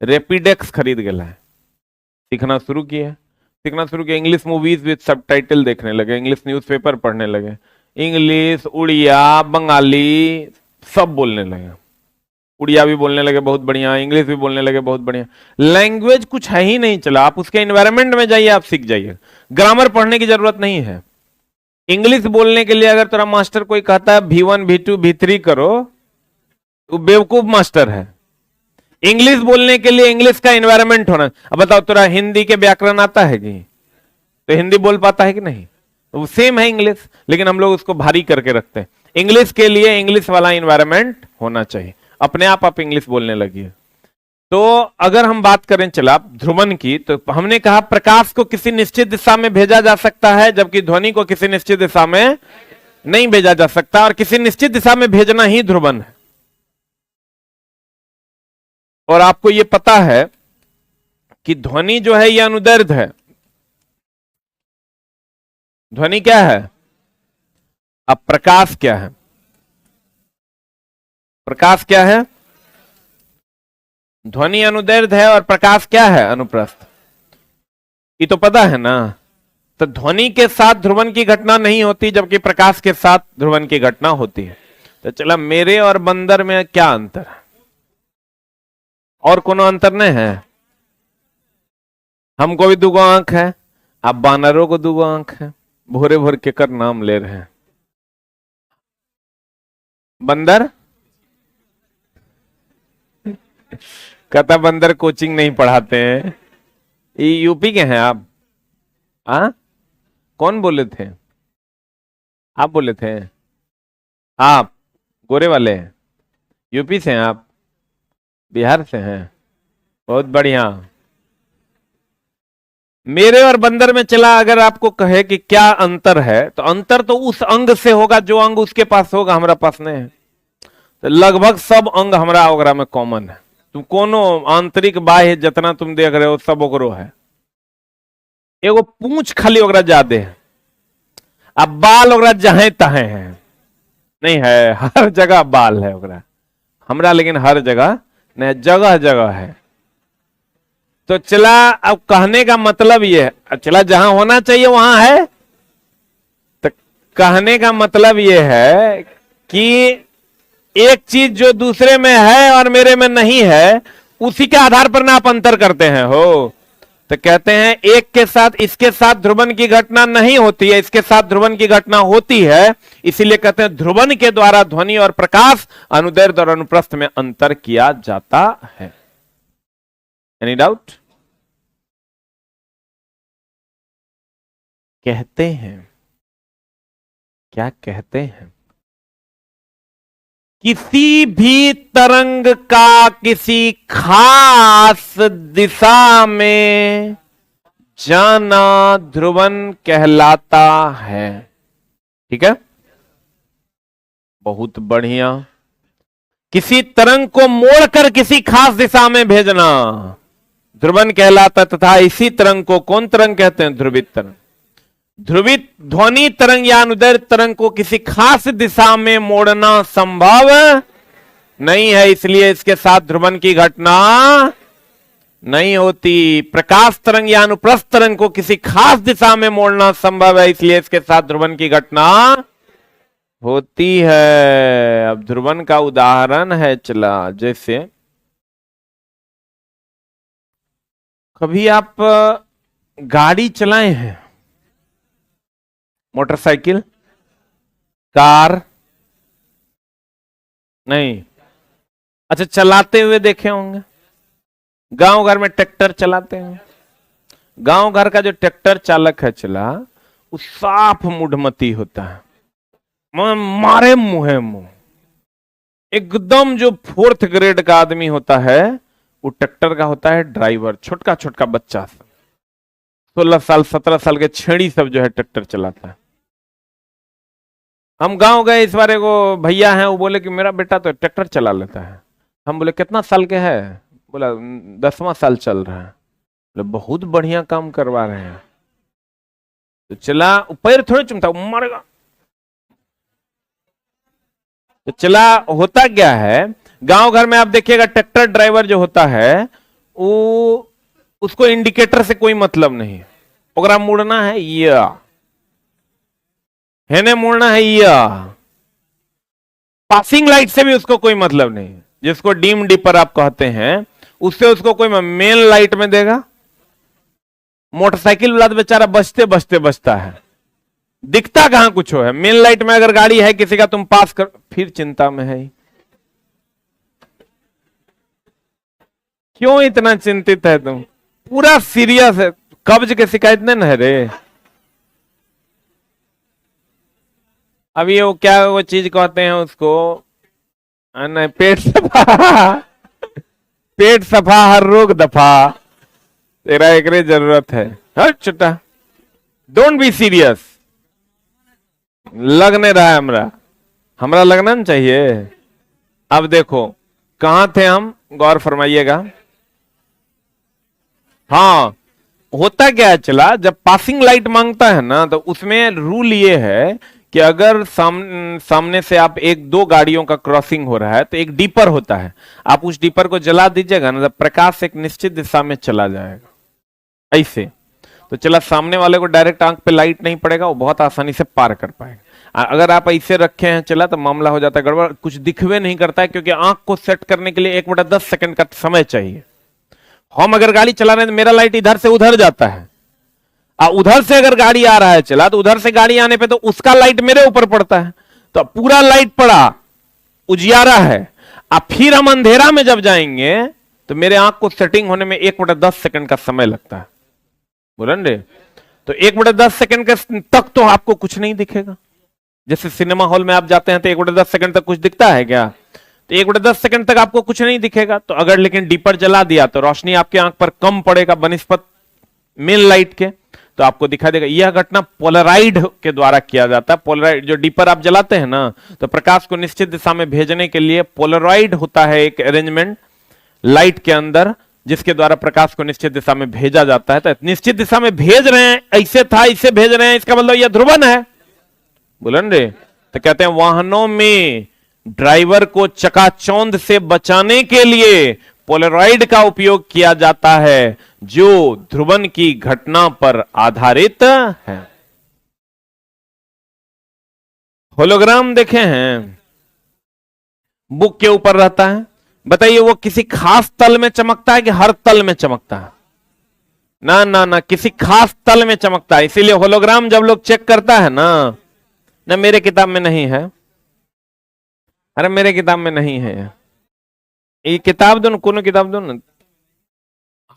Speaker 1: रेपिडेक्स खरीद गया है, सीखना शुरू किया, इंग्लिश मूवीज विद सबटाइटल देखने लगे, इंग्लिश न्यूज़पेपर पढ़ने लगे, इंग्लिश उड़िया बंगाली सब बोलने लगे, उड़िया भी बोलने लगे बहुत बढ़िया, इंग्लिश भी बोलने लगे बहुत बढ़िया। लैंग्वेज कुछ है ही नहीं, चला आप उसके एनवायरनमेंट में जाइए, आप सीख जाइए, ग्रामर पढ़ने की जरूरत नहीं है। इंग्लिश बोलने के लिए अगर तेरा मास्टर कोई कहता है V1 V2 V3 करो, तो बेवकूफ मास्टर है। इंग्लिश बोलने के लिए इंग्लिश का एनवायरनमेंट होना। अब बताओ तेरा हिंदी के व्याकरण आता है कि, तो हिंदी बोल पाता है कि नहीं? तो सेम है इंग्लिश, लेकिन हम लोग उसको भारी करके रखते हैं। इंग्लिश के लिए इंग्लिश वाला एनवायरनमेंट होना चाहिए, अपने आप इंग्लिश बोलने लगिए। तो अगर हम बात करें चला ध्रुवन की, तो हमने कहा प्रकाश को किसी निश्चित दिशा में भेजा जा सकता है, जबकि ध्वनि को किसी निश्चित दिशा में नहीं भेजा जा सकता, और किसी निश्चित दिशा में भेजना ही ध्रुवन है। और आपको यह पता है कि ध्वनि जो है यह अनुदैर्ध्य है। ध्वनि क्या है? अब प्रकाश क्या है? प्रकाश क्या है? ध्वनि अनुदैर्ध्य है और प्रकाश क्या है? अनुप्रस्थ। ये तो पता है ना। तो ध्वनि के साथ ध्रुवन की घटना नहीं होती, जबकि प्रकाश के साथ ध्रुवन की घटना होती है। तो चला मेरे और बंदर में क्या अंतर है? और कोनो अंतर नहीं है? हमको भी 2 आंख है, अब बानरों को 2 आंख है, भोरे भोर के कर नाम ले रहे हैं। बंदर कहता बंदर कोचिंग नहीं पढ़ाते हैं। ये यूपी के हैं आप? कौन बोले थे? आप बोले थे? आप गोरे वाले हैं? यूपी से हैं आप? बिहार से हैं? बहुत बढ़िया। मेरे और बंदर में चला अगर आपको कहे कि क्या अंतर है, तो अंतर तो उस अंग से होगा जो अंग उसके पास होगा, हमारा पास नहीं है। तो लगभग सब अंग हमारा ओकरा में कॉमन है। तुम कोनो आंतरिक बाह्य जितना तुम देख रहे हो सब ओकरो है। एगो पूंछ खाली ओकरा ज्यादा है, अब बाल ओकरा जहां तहां है नहीं है, हर जगह बाल है ओकरा, हमरा लेकिन हर जगह नहीं, जगह जगह है। तो चला अब कहने का मतलब ये है, चला जहां होना चाहिए वहां है। तो कहने का मतलब ये है कि एक चीज जो दूसरे में है और मेरे में नहीं है, उसी के आधार पर ना आप अंतर करते हैं हो। तो कहते हैं एक के साथ इसके साथ ध्रुवन की घटना नहीं होती है, इसके साथ ध्रुवन की घटना होती है। इसीलिए कहते हैं ध्रुवन के द्वारा ध्वनि और प्रकाश, अनुदैर्ध्य और अनुप्रस्थ में अंतर किया जाता है। Any doubt? कहते हैं, क्या कहते हैं? किसी भी तरंग का किसी खास दिशा में जाना ध्रुवन कहलाता है। ठीक है, बहुत बढ़िया। किसी तरंग को मोड़कर किसी खास दिशा में भेजना ध्रुवन कहलाता, तथा इसी तरंग को कौन तरंग कहते हैं? ध्रुवित तरंग। ध्रुवित ध्वनि तरंग या अनुदैर्ध्य तरंग को किसी खास दिशा में मोड़ना संभव नहीं है, इसलिए इसके साथ ध्रुवन की घटना नहीं होती। प्रकाश तरंग या अनुप्रस्थ तरंग को किसी खास दिशा में मोड़ना संभव है, इसलिए इसके साथ ध्रुवन की घटना होती है। अब ध्रुवन का उदाहरण है, चला जैसे कभी आप गाड़ी चलाए हैं, मोटरसाइकिल, कार? नहीं, अच्छा चलाते हुए देखे होंगे। गांव घर में ट्रैक्टर चलाते हैं, गांव घर का जो ट्रैक्टर चालक है चला, वो साफ मूढ़मती होता है, मारे मुंह मुंह एकदम। जो 4th ग्रेड का आदमी होता है वो ट्रैक्टर का होता है ड्राइवर, छोटका छोटका बच्चा सब, 16 साल 17 साल के छेड़ी सब जो है ट्रैक्टर चलाता है। हम गांव गए इस बार, को भैया हैं, वो बोले कि मेरा बेटा तो ट्रैक्टर चला लेता है। हम बोले कितना साल के है? बोला 10वां साल चल रहा है। बोले बहुत बढ़िया काम करवा रहे हैं। तो चला, पैर थोड़े चुमता, मारेगा। तो चला, होता क्या है गांव घर में आप देखिएगा, ट्रैक्टर ड्राइवर जो होता है वो उसको इंडिकेटर से कोई मतलब नहीं है, ओकरा मुड़ना है या हेने मुड़ना है या पासिंग लाइट से भी उसको कोई मतलब नहीं है, जिसको डीम डिपर आप कहते हैं, उससे उसको कोई मेन लाइट में देगा। मोटरसाइकिल वाला तो बेचारा बचते बचते बचता है, दिखता कहां कुछ है। मेन लाइट में अगर गाड़ी है किसी का, तुम पास कर, फिर चिंता में है। क्यों इतना चिंतित है तुम? पूरा सीरियस है। कब्ज के शिकायत नहीं है रे? अभी वो क्या वो चीज कहते हैं उसको, नहीं, पेट सफा पेट सफा हर रोग दफा, तेरा एकरे जरूरत है। हर छोटा, डोंट बी सीरियस। लग नहीं रहा है हमरा लगना नहीं चाहिए। अब देखो कहां थे हम, गौर फरमाइएगा। हाँ, होता क्या है चला, जब पासिंग लाइट मांगता है ना, तो उसमें रूल ये है कि अगर सामने से आप 1-2 गाड़ियों का क्रॉसिंग हो रहा है, तो एक डीपर होता है, आप उस डीपर को जला दीजिएगा ना, तो प्रकाश एक निश्चित दिशा में चला जाएगा ऐसे। तो चला, सामने वाले को डायरेक्ट आंख पे लाइट नहीं पड़ेगा, वो बहुत आसानी से पार कर पाएगा। अगर आप ऐसे रखे हैं चला, तो मामला हो जाता है गड़बड़, कुछ दिखवे नहीं करता है, क्योंकि आंख को सेट करने के लिए 1/10 सेकंड का समय चाहिए। हम अगर गाड़ी चला रहे हैं तो मेरा लाइट इधर से उधर जाता है, उधर से अगर गाड़ी आ रहा है चला, तो उधर से गाड़ी आने पे तो उसका लाइट मेरे ऊपर पड़ता है, तो पूरा लाइट पड़ा, उजियारा है। अब फिर हम अंधेरा में जब जाएंगे तो मेरे आंख को सेटिंग होने में 1/10 सेकंड का समय लगता है, बोलन रे। तो 1/10 सेकंड तक तो आपको कुछ नहीं दिखेगा। जैसे सिनेमा हॉल में आप जाते हैं तो 1/10 सेकंड तक कुछ दिखता है क्या? तो 1/10 सेकंड तक आपको कुछ नहीं दिखेगा। तो अगर लेकिन डीपर जला दिया तो रोशनी आपके आंख पर कम पड़ेगा, बनस्पत मेन लाइट के, तो आपको दिखाई देगा। यह घटना पोलराइड के द्वारा किया जाता है। पोलराइड जो डीपर आप जलाते हैं ना, तो प्रकाश को निश्चित दिशा में भेजने के लिए पोलराइड होता है एक अरेंजमेंट लाइट के अंदर, जिसके द्वारा प्रकाश को निश्चित दिशा में भेजा जाता है। तो निश्चित दिशा में भेज रहे हैं, ऐसे था इसे भेज रहे हैं, इसका मतलब यह ध्रुवन है, बोलन रे। तो कहते हैं वाहनों में ड्राइवर को चकाचौंध से बचाने के लिए पोलराइड का उपयोग किया जाता है, जो ध्रुवन की घटना पर आधारित है। होलोग्राम देखे हैं, बुक के ऊपर रहता है। बताइए वो किसी खास तल में चमकता है कि हर तल में चमकता है? ना ना ना, किसी खास तल में चमकता है। इसीलिए होलोग्राम जब लोग चेक करता है ना, मेरे किताब में नहीं है, अरे मेरे किताब में नहीं है, ये किताब दो, कोनो किताब दो ना।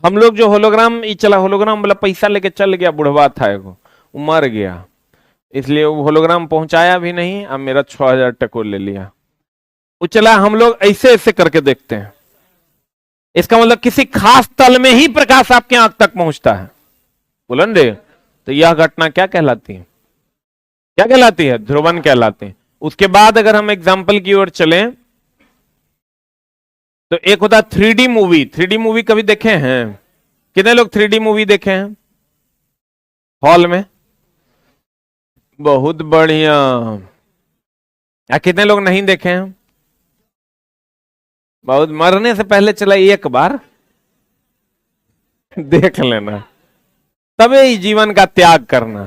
Speaker 1: हम लोग जो होलोग्राम चला, होलोग्राम वाला पैसा लेके चल गया, बुढ़वा था एगो, मर गया, इसलिए वो होलोग्राम पहुंचाया भी नहीं। अब मेरा 6000 टकोर ले लिया। वो चला, हम लोग ऐसे ऐसे करके देखते हैं। इसका मतलब किसी खास तल में ही प्रकाश आपके आंख तक पहुंचता है, बोलन रे। तो यह घटना क्या कहलाती है? क्या कहलाती है? ध्रुवन कहलाती है। उसके बाद अगर हम एग्जाम्पल की ओर चलें, तो एक होता है 3D मूवी। 3D मूवी कभी देखे हैं? कितने लोग 3D मूवी देखे हैं हॉल में? बहुत बढ़िया। या कितने लोग नहीं देखे हैं? बहुत। मरने से पहले चला एक बार देख लेना, तभी जीवन का त्याग करना।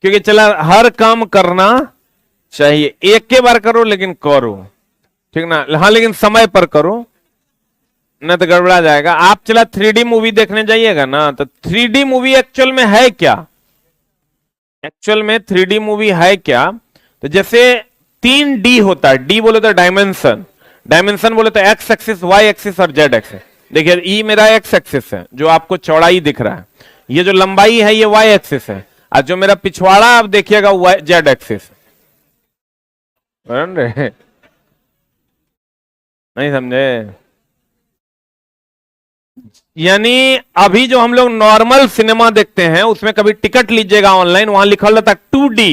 Speaker 1: क्योंकि चला हर काम करना चाहिए, एक के बार करो लेकिन करो, ठीक ना? हाँ, लेकिन समय पर करो, न तो गड़बड़ा जाएगा। आप चला 3D मूवी देखने जाइएगा ना, तो 3D मूवी एक्चुअल में है क्या? एक्चुअल में 3D मूवी है क्या? तो जैसे 3D होता है, डी बोले तो डायमेंशन, डायमेंशन बोले तो एक्स एक्सिस, वाई एक्सिस और जेड एक्सिस। देखिए ई मेरा एक्स एक्सिस है, जो आपको चौड़ाई दिख रहा है। ये जो लंबाई है ये वाई एक्सिस है, और जो मेरा पिछवाड़ा आप देखिएगा जेड एक्सिस। नहीं समझे? यानी अभी जो हम लोग नॉर्मल सिनेमा देखते हैं, उसमें कभी टिकट लीजिएगा ऑनलाइन, वहां लिखा रहता है 2D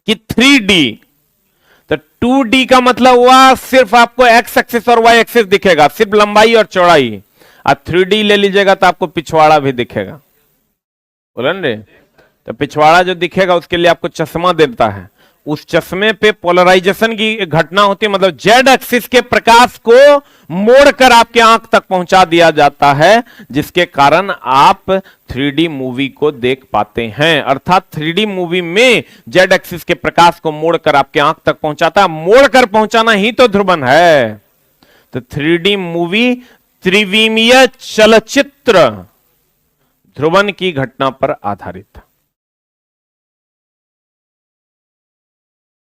Speaker 1: कि 3D। तो 2D का मतलब हुआ सिर्फ आपको एक्स एक्सिस और वाई एक्सिस दिखेगा, सिर्फ लंबाई और चौड़ाई। और 3D ले लीजिएगा तो आपको पिछवाड़ा भी दिखेगा, बोलन रे। तो पिछवाड़ा जो दिखेगा उसके लिए आपको चश्मा देता है। उस चश्मे पे पोलराइजेशन की घटना होती है, मतलब जेड एक्सिस के प्रकाश को मोड़कर आपके आंख तक पहुंचा दिया जाता है, जिसके कारण आप 3D मूवी को देख पाते हैं। अर्थात 3D मूवी में जेड एक्सिस के प्रकाश को मोड़कर आपके आंख तक पहुंचाता है। मोड़कर पहुंचाना ही तो ध्रुवन है। तो 3D मूवी त्रिविमीय चलचित्र ध्रुवन की घटना पर आधारित है।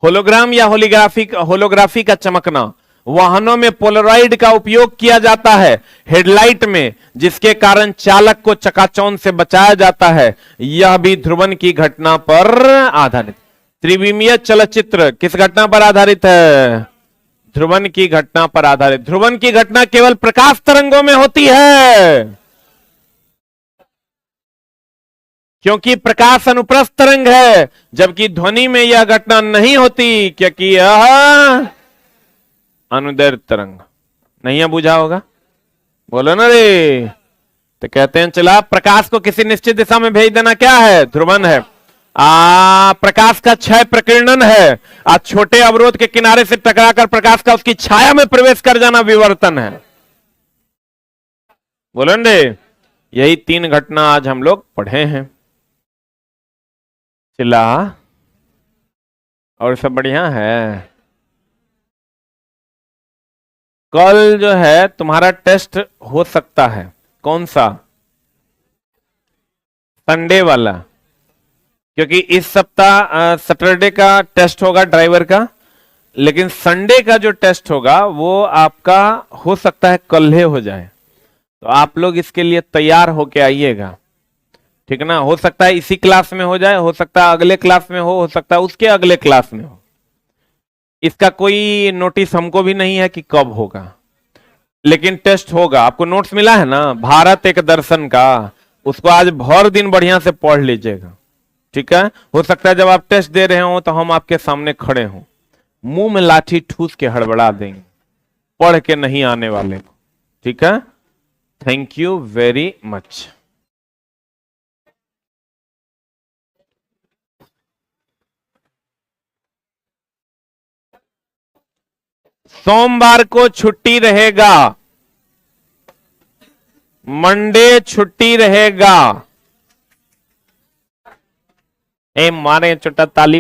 Speaker 1: होलोग्राम या होलोग्राफी का चमकना, वाहनों में पोलराइड का उपयोग किया जाता है हेडलाइट में, जिसके कारण चालक को चकाचौंध से बचाया जाता है। यह भी ध्रुवन की घटना पर आधारित। त्रिविमीय चलचित्र किस घटना पर आधारित है? ध्रुवन की घटना पर आधारित। ध्रुवन की घटना केवल प्रकाश तरंगों में होती है, क्योंकि प्रकाश अनुप्रस्थ तरंग है, जबकि ध्वनि में यह घटना नहीं होती, क्योंकि यह अनुदैर्घ्य तरंग। नहीं है, बुझा होगा? बोलो ना रे। तो कहते हैं चला प्रकाश को किसी निश्चित दिशा में भेज देना क्या है? ध्रुवन है। प्रकाश का क्षय प्रकीर्णन है। छोटे अवरोध के किनारे से टकराकर प्रकाश का उसकी छाया में प्रवेश कर जाना विवर्तन है। बोलो रे। यही 3 घटना आज हम लोग पढ़े हैं। चिल्ला और सब बढ़िया है। कल जो है तुम्हारा टेस्ट हो सकता है, कौन सा? संडे वाला, क्योंकि इस सप्ताह सैटरडे का टेस्ट होगा ड्राइवर का, लेकिन संडे का जो टेस्ट होगा वो आपका हो सकता है कल ही हो जाए। तो आप लोग इसके लिए तैयार होके आइएगा, ठीक ना? हो सकता है इसी क्लास में हो जाए, हो सकता है अगले क्लास में हो सकता है उसके अगले क्लास में हो। इसका कोई नोटिस हमको भी नहीं है कि कब होगा, लेकिन टेस्ट होगा। आपको नोट्स मिला है ना, भारत एक दर्शन का, उसको आज भर दिन बढ़िया से पढ़ लीजिएगा, ठीक है। हो सकता है जब आप टेस्ट दे रहे हो तो हम आपके सामने खड़े हों, मुंह में लाठी ठूस के हड़बड़ा देंगे पढ़ के नहीं आने वाले को, ठीक है। Thank you very much. सोमवार को छुट्टी रहेगा, मंडे छुट्टी रहेगा। ए मारे छोटा ताली